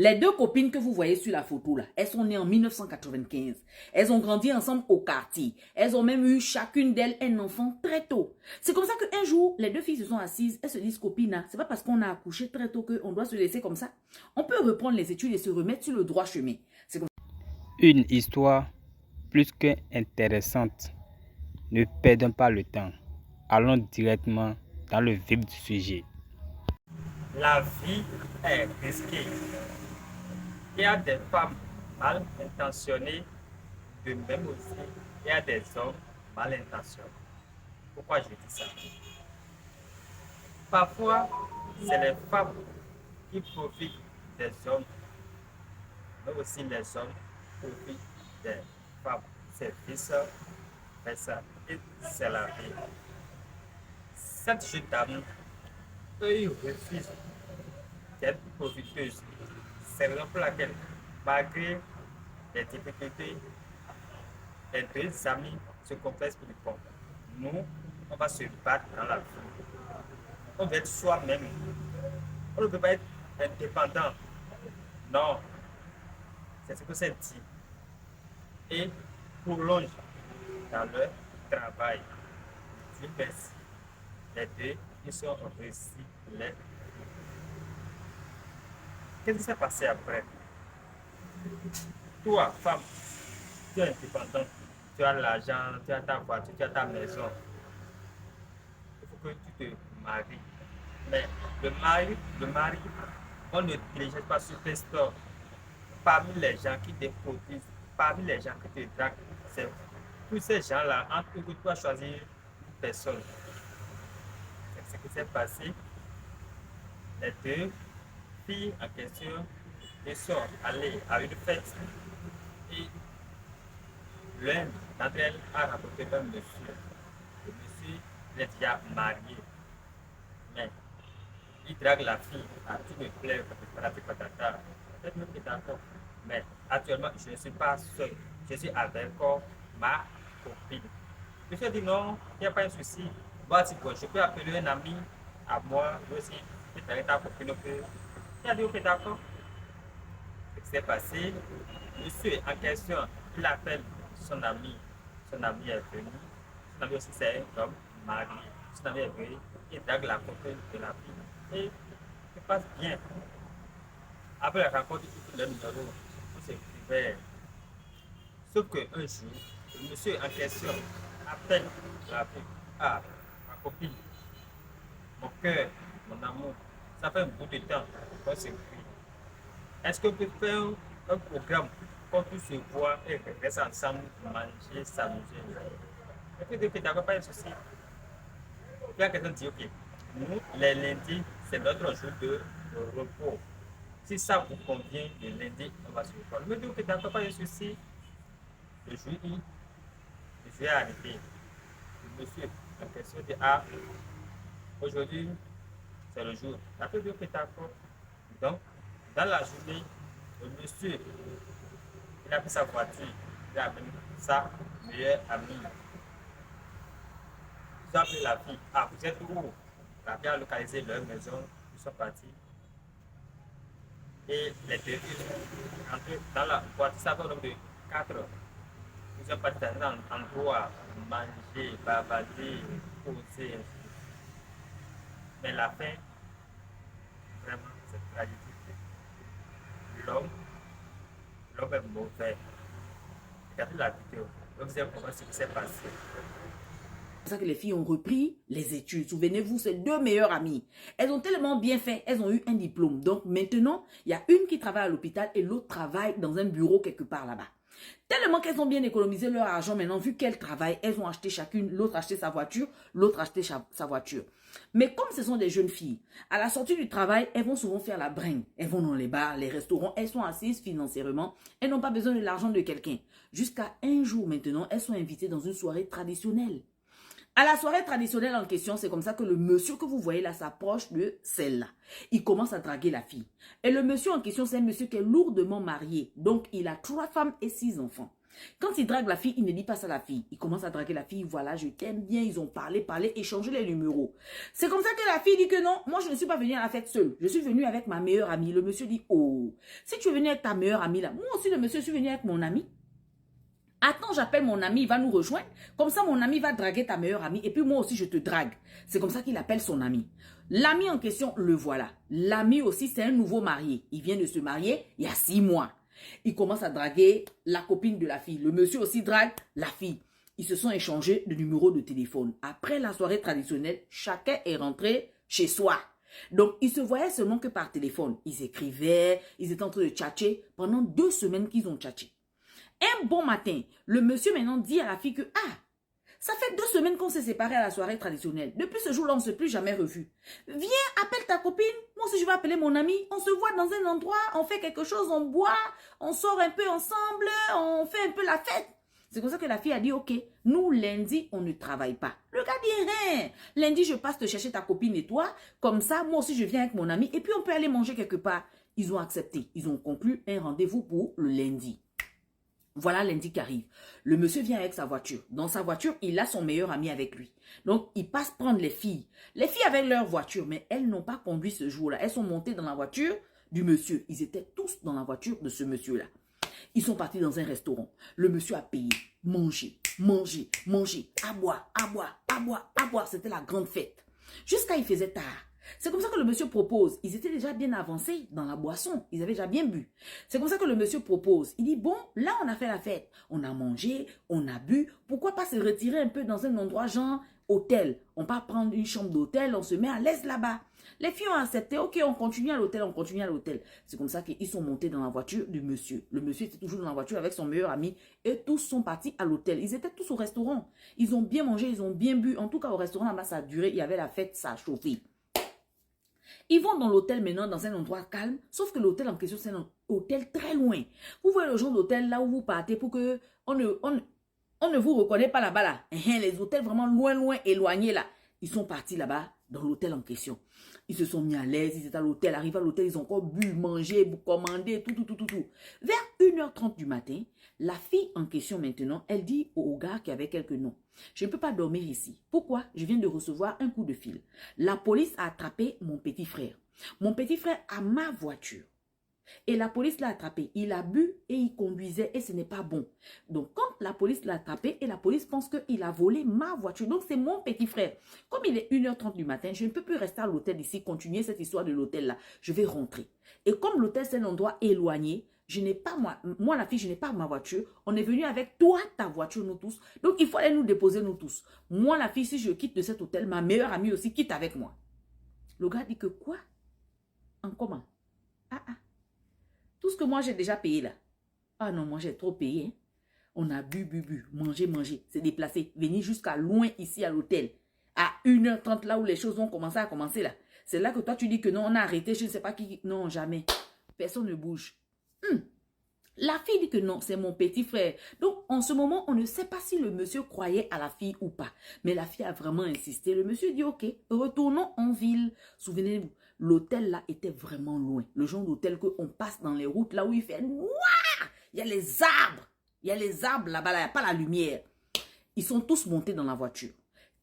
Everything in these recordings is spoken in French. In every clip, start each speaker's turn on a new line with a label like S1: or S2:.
S1: Les deux copines que vous voyez sur la photo là, elles sont nées en 1995. Elles ont grandi ensemble au quartier. Elles ont même eu chacune d'elles un enfant très tôt. C'est comme ça qu'un jour, les deux filles se sont assises. Elles se disent, copine, c'est pas parce qu'on a accouché très tôt qu'on doit se laisser comme ça. On peut reprendre les études et se remettre sur le droit chemin. C'est comme
S2: Une histoire plus qu'intéressante. Ne perdons pas le temps. Allons directement dans le vif du sujet.
S3: La vie est risquée. Il y a des femmes mal intentionnées, de même aussi, il y a des hommes mal intentionnés. Pourquoi je dis ça? Parfois, c'est les femmes qui profitent des hommes, mais aussi les hommes profitent des femmes. C'est vice versa. Et c'est la vie. Cette jeune dame, eux, ils refusent d'être profiteuse. C'est la raison pour laquelle, malgré les difficultés, les deux amis se complètent pour le bon. Nous, on va se battre dans la vie. On veut être soi-même. On ne peut pas être indépendant. Non, c'est ce que c'est dit. Et prolonge dans leur travail. Dieu merci. Les deux, ils sont réussis. Qu'est-ce qui s'est passé après? Toi, femme, tu es indépendante, tu as l'argent, tu as ta voiture, tu as ta maison. Il faut que tu te maries. Mais le mari, on ne télécharge pas sur Play Store. Parmi les gens qui déproduisent, parmi les gens qui te draguent, c'est tous ces gens-là, entre eux, que tu dois choisir une personne. C'est ce qui s'est passé. Les deux filles en question, ils sont allées à une fête et l'un d'entre elles a rencontré un monsieur. Le monsieur, il est déjà marié. Mais il drague la fille. Ah, tu me plais, patata. Peut-être même que d'accord. Mais actuellement, je ne suis pas seul. Je suis avec ma copine. Le monsieur dit non, il n'y a pas de souci. Moi, je peux appeler un ami à moi, lui aussi, qui est avec ta copine. Il a dit ok, d'accord. Ce qui s'est passé, monsieur en question, il appelle son ami. Son ami est venu. Son ami aussi, c'est un homme marié. Son ami est venu. Il drague la copine de la fille. Et ça passe bien. Après la rencontre, tout le numéro, on s'écrivait. Sauf qu'un jour, le monsieur en question appelle la fille. Ah, ma copine, mon cœur, mon amour, ça fait un bout de temps qu'on s'écrit. Est-ce qu'on peut faire un programme qu'on puisse se voir et rester ensemble, manger, s'amuser? Et puis, ok, d'accord, pas de souci. Puis, la quelqu'un dit, ok, nous, les lundis, c'est notre jour de repos. Si ça vous convient, le lundi, on va se voir. Je me dis, ok, d'accord, pas de souci. Le jour I, le jour est arrivé. Le monsieur, la question dit, ah, aujourd'hui, c'est le jour. Après, dit, ok, d'accord. Donc, dans la journée, le monsieur, il a pris sa voiture, il a amené sa meilleure amie. Ils ont appelé la fille. Ah, vous êtes où? La fille a localisé leur maison, ils sont partis. Et les deux filles sont rentrées dans la voiture, ça va donc de 4 heures. Ils sont partis dans un endroit, manger, bavarder, poser. Mais la fin, vraiment, c'est tragique. L'homme, l'homme est mauvais. Regardez la vidéo. Vous allez comprendre ce qui s'est passé.
S1: ça que les filles ont repris les études. Souvenez-vous, ces deux meilleures amies. Elles ont tellement bien fait, elles ont eu un diplôme. Donc maintenant, il y a une qui travaille à l'hôpital et l'autre travaille dans un bureau quelque part là-bas. Tellement qu'elles ont bien économisé leur argent maintenant, vu qu'elles travaillent, elles ont acheté chacune, l'autre acheté sa voiture, l'autre acheté sa voiture. Mais comme ce sont des jeunes filles, à la sortie du travail, elles vont souvent faire la bringue. Elles vont dans les bars, les restaurants, elles sont assises financièrement, elles n'ont pas besoin de l'argent de quelqu'un. Jusqu'à un jour maintenant, elles sont invitées dans une soirée traditionnelle. À la soirée traditionnelle en question, c'est comme ça que le monsieur que vous voyez là s'approche de celle-là. Il commence à draguer la fille. Et le monsieur en question, c'est un monsieur qui est lourdement marié. Donc, il a 3 femmes et 6 enfants. Quand il drague la fille, il ne dit pas ça à la fille. Il commence à draguer la fille, voilà, je t'aime bien, ils ont parlé, échangé les numéros. C'est comme ça que la fille dit que non, moi je ne suis pas venue à la fête seule. Je suis venue avec ma meilleure amie. Le monsieur dit, oh, si tu es venu avec ta meilleure amie là, moi aussi le monsieur, je suis venu avec mon ami. Attends, j'appelle mon ami, il va nous rejoindre. Comme ça, mon ami va draguer ta meilleure amie. Et puis moi aussi, je te drague. C'est comme ça qu'il appelle son ami. L'ami en question, le voilà. L'ami aussi, c'est un nouveau marié. Il vient de se marier il y a 6 mois. Il commence à draguer la copine de la fille. Le monsieur aussi drague la fille. Ils se sont échangés de numéros de téléphone. Après la soirée traditionnelle, chacun est rentré chez soi. Donc, ils se voyaient seulement que par téléphone. Ils écrivaient, ils étaient en train de tchatcher pendant 2 semaines qu'ils ont tchatché. Un bon matin, le monsieur maintenant dit à la fille que « Ah, ça fait 2 semaines qu'on s'est séparés à la soirée traditionnelle. Depuis ce jour-là, on ne s'est plus jamais revus. Viens, appelle ta copine. Moi aussi, je vais appeler mon ami. On se voit dans un endroit, on fait quelque chose, on boit, on sort un peu ensemble, on fait un peu la fête. » C'est comme ça que la fille a dit « Ok, nous, lundi, on ne travaille pas. » Le gars dit « Hein, lundi, je passe te chercher ta copine et toi. Comme ça, moi aussi, je viens avec mon ami et puis on peut aller manger quelque part. » Ils ont accepté. Ils ont conclu un rendez-vous pour le lundi. Voilà lundi qui arrive. Le monsieur vient avec sa voiture. Dans sa voiture, il a son meilleur ami avec lui. Donc, il passe prendre les filles. Les filles avaient leur voiture, mais elles n'ont pas conduit ce jour-là. Elles sont montées dans la voiture du monsieur. Ils étaient tous dans la voiture de ce monsieur-là. Ils sont partis dans un restaurant. Le monsieur a payé. Manger, manger, manger. À boire, à boire, à boire, à boire. C'était la grande fête. Jusqu'à il faisait tard. C'est comme ça que le monsieur propose. Ils étaient déjà bien avancés dans la boisson. Ils avaient déjà bien bu. C'est comme ça que le monsieur propose. Il dit, bon, là, on a fait la fête. On a mangé, on a bu. Pourquoi pas se retirer un peu dans un endroit genre hôtel? On va prendre une chambre d'hôtel, on se met à l'aise là-bas. Les filles ont accepté. Ok, on continue à l'hôtel, on continue à l'hôtel. C'est comme ça qu'ils sont montés dans la voiture du monsieur. Le monsieur était toujours dans la voiture avec son meilleur ami. Et tous sont partis à l'hôtel. Ils étaient tous au restaurant. Ils ont bien mangé, ils ont bien bu. En tout cas, au restaurant, là-bas, ça a duré. Il y avait la fête, ça a chauffé. Ils vont dans l'hôtel maintenant, dans un endroit calme, sauf que l'hôtel en question, c'est un hôtel très loin. Vous voyez le genre d'hôtel là où vous partez pour que on ne vous reconnaît pas là-bas là. Les hôtels vraiment loin, loin, éloignés là. Ils sont partis là-bas, dans l'hôtel en question. Ils se sont mis à l'aise, ils étaient à l'hôtel, arrivés à l'hôtel, ils ont encore bu, mangé, commandé, tout. Vers 1h30 du matin, la fille en question maintenant, elle dit au gars qui avait quelques noms. Je ne peux pas dormir ici. Pourquoi? Je viens de recevoir un coup de fil. La police a attrapé mon petit frère. Mon petit frère a ma voiture. Et la police l'a attrapé. Il a bu et il conduisait et ce n'est pas bon. Donc, quand la police l'a attrapé et la police pense qu'il a volé ma voiture. Donc, c'est mon petit frère. Comme il est 1h30 du matin, je ne peux plus rester à l'hôtel ici, continuer cette histoire de l'hôtel là. Je vais rentrer. Et comme l'hôtel, c'est un endroit éloigné, je n'ai pas, moi la fille, je n'ai pas ma voiture. On est venu avec toi, ta voiture, nous tous. Donc, il faut aller nous déposer, nous tous. Moi, la fille, si je quitte de cet hôtel, ma meilleure amie aussi quitte avec moi. Le gars dit que quoi? En comment? Tout ce que moi, j'ai déjà payé là. Ah non, moi, j'ai trop payé. Hein. On a bu, mangé. C'est déplacé. Venir jusqu'à loin ici à l'hôtel. À 1h30 là où les choses vont commencer à commencer là. C'est là que toi, tu dis que non, on a arrêté, je ne sais pas qui. Non, jamais. Personne ne bouge. La fille dit que non, c'est mon petit frère. Donc, en ce moment, on ne sait pas si le monsieur croyait à la fille ou pas. Mais la fille a vraiment insisté. Le monsieur dit, ok, retournons en ville. Souvenez-vous, l'hôtel là était vraiment loin. Le genre d'hôtel qu'on passe dans les routes là où il fait noir. Il y a les arbres. Il y a les arbres là-bas, là, il n'y a pas la lumière. Ils sont tous montés dans la voiture.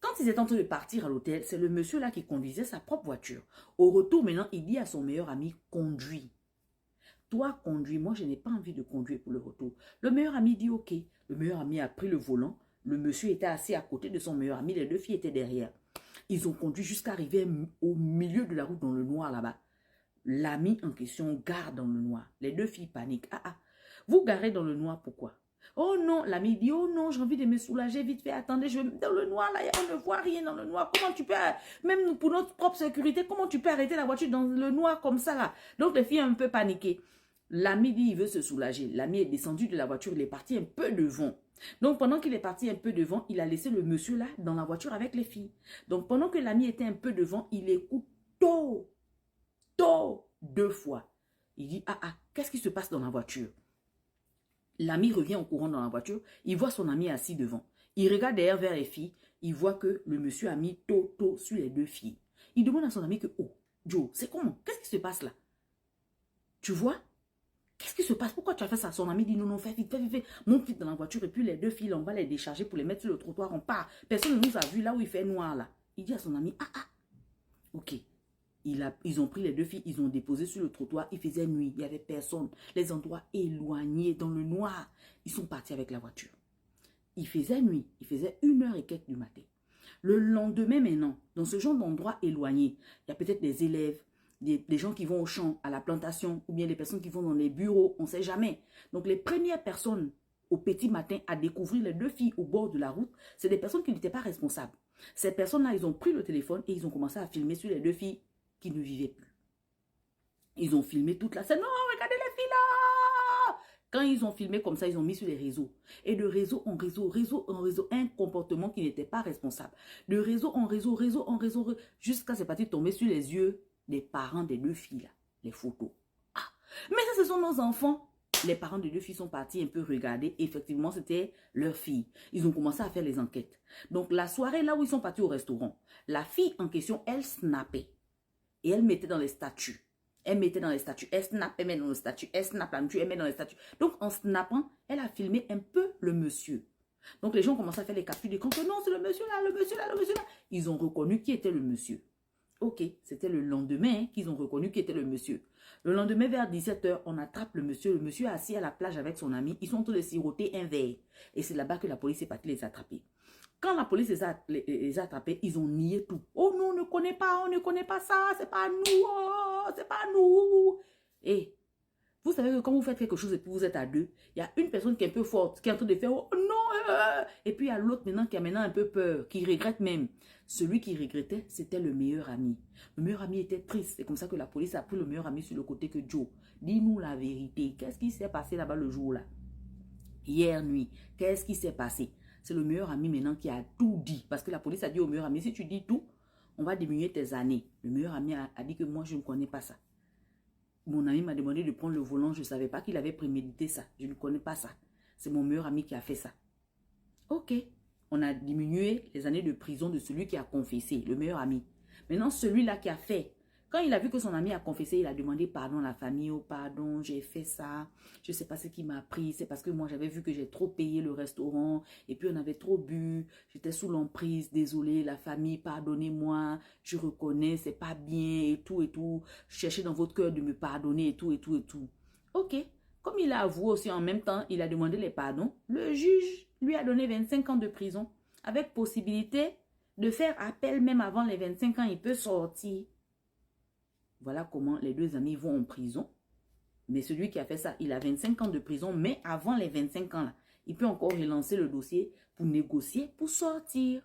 S1: Quand ils étaient en train de partir à l'hôtel, c'est le monsieur là qui conduisait sa propre voiture. Au retour, maintenant, il dit à son meilleur ami, conduis. Toi, conduis. Moi, je n'ai pas envie de conduire pour le retour. Le meilleur ami dit ok. Le meilleur ami a pris le volant. Le monsieur était assis à côté de son meilleur ami. Les 2 filles étaient derrière. Ils ont conduit jusqu'à arriver au milieu de la route dans le noir là-bas. L'ami en question gare dans le noir. Les 2 filles paniquent. Vous garez dans le noir, pourquoi? Oh non, l'ami dit, oh non, j'ai envie de me soulager, vite fait, attendez, dans le noir, là, on ne voit rien dans le noir. Comment tu peux, même pour notre propre sécurité, comment tu peux arrêter la voiture dans le noir comme ça, là? Donc, les filles ont un peu paniqué. L'ami dit, il veut se soulager. L'ami est descendu de la voiture, il est parti un peu devant. Donc, pendant qu'il est parti un peu devant, il a laissé le monsieur là dans la voiture avec les filles. Donc, pendant que l'ami était un peu devant, il écoute tôt, 2 fois. Il dit, qu'est-ce qui se passe dans la voiture? L'ami revient en courant dans la voiture, il voit son ami assis devant. Il regarde derrière vers les filles, il voit que le monsieur a mis tôt sur les 2 filles. Il demande à son ami que, oh, Joe, c'est comment? Qu'est-ce qui se passe là? Tu vois? Qu'est-ce qui se passe? Pourquoi tu as fait ça? Son ami dit non, non, fais vite, fais vite, fais. Monte vite dans la voiture et puis les deux filles, on va les décharger pour les mettre sur le trottoir, on part. Personne ne nous a vu là où il fait noir là. Il dit à son ami, ok. Ils ont pris les deux filles, ils ont déposé sur le trottoir, il faisait nuit, il n'y avait personne. Les endroits éloignés, dans le noir, ils sont partis avec la voiture. Il faisait nuit, il faisait 1h et quelques du matin. Le lendemain maintenant, dans ce genre d'endroit éloigné, il y a peut-être des élèves, des gens qui vont au champ, à la plantation, ou bien des personnes qui vont dans les bureaux, on ne sait jamais. Donc les premières personnes au petit matin à découvrir les deux filles au bord de la route, c'est des personnes qui n'étaient pas responsables. Ces personnes-là, ils ont pris le téléphone et ils ont commencé à filmer sur les deux filles qui ne vivaient plus. Ils ont filmé toute la scène. Non, regardez les filles là! Quand ils ont filmé comme ça, ils ont mis sur les réseaux. Et de réseau en réseau, un comportement qui n'était pas responsable. De réseau en réseau, jusqu'à c'est parti tomber sur les yeux des parents des deux filles là, les photos. Mais ça, ce sont nos enfants. Les parents des deux filles sont partis un peu regarder. Effectivement, c'était leur fille. Ils ont commencé à faire les enquêtes. Donc, la soirée là où ils sont partis au restaurant, la fille en question, elle snappait. Et elle mettait dans les statuts. Elle mettait dans les statuts. Elle snap, elle met dans les statuts. Elle snap la mutuelle, elle met dans les statuts. Donc, en snappant, elle a filmé un peu le monsieur. Donc, les gens ont commencé à faire les captures d'écran que non, c'est le monsieur là, le monsieur là, le monsieur là. Ils ont reconnu qui était le monsieur. Ok, c'était le lendemain qu'ils ont reconnu qui était le monsieur. Le lendemain, vers 17h, on attrape le monsieur. Le monsieur est assis à la plage avec son ami. Ils sont en train de siroter un verre. Et c'est là-bas que la police est partie les attraper. Quand la police les a attrapés, ils ont nié tout. Oh non, on ne connaît pas ça, c'est pas nous, oh, c'est pas nous. Et vous savez que quand vous faites quelque chose et puis vous êtes à deux, il y a une personne qui est un peu forte, qui est en train de faire oh non, et puis il y a l'autre maintenant qui a maintenant un peu peur, qui regrette même. Celui qui regrettait, c'était le meilleur ami. Le meilleur ami était triste. C'est comme ça que la police a pris le meilleur ami sur le côté que Joe. Dis-nous la vérité. Qu'est-ce qui s'est passé là-bas le jour-là? Hier nuit, qu'est-ce qui s'est passé? C'est le meilleur ami maintenant qui a tout dit. Parce que la police a dit au meilleur ami, si tu dis tout, on va diminuer tes années. Le meilleur ami a dit que moi, je ne connais pas ça. Mon ami m'a demandé de prendre le volant. Je ne savais pas qu'il avait prémédité ça. Je ne connais pas ça. C'est mon meilleur ami qui a fait ça. Ok. On a diminué les années de prison de celui qui a confessé, le meilleur ami. Maintenant, celui-là qui a fait, quand il a vu que son ami a confessé, il a demandé pardon à la famille. Oh, pardon, j'ai fait ça. Je ne sais pas ce qui m'a pris. C'est parce que moi, j'avais vu que j'ai trop payé le restaurant. Et puis, on avait trop bu. J'étais sous l'emprise. Désolé, la famille, pardonnez-moi. Je reconnais, c'est pas bien et tout et tout. Cherchez dans votre cœur de me pardonner et tout et tout et tout. Ok. Comme il a avoué aussi en même temps, il a demandé les pardons. Le juge lui a donné 25 ans de prison avec possibilité de faire appel même avant les 25 ans. Il peut sortir. Voilà comment les deux amis vont en prison. Mais celui qui a fait ça, il a 25 ans de prison. Mais avant les 25 ans, là, il peut encore relancer le dossier pour négocier, pour sortir.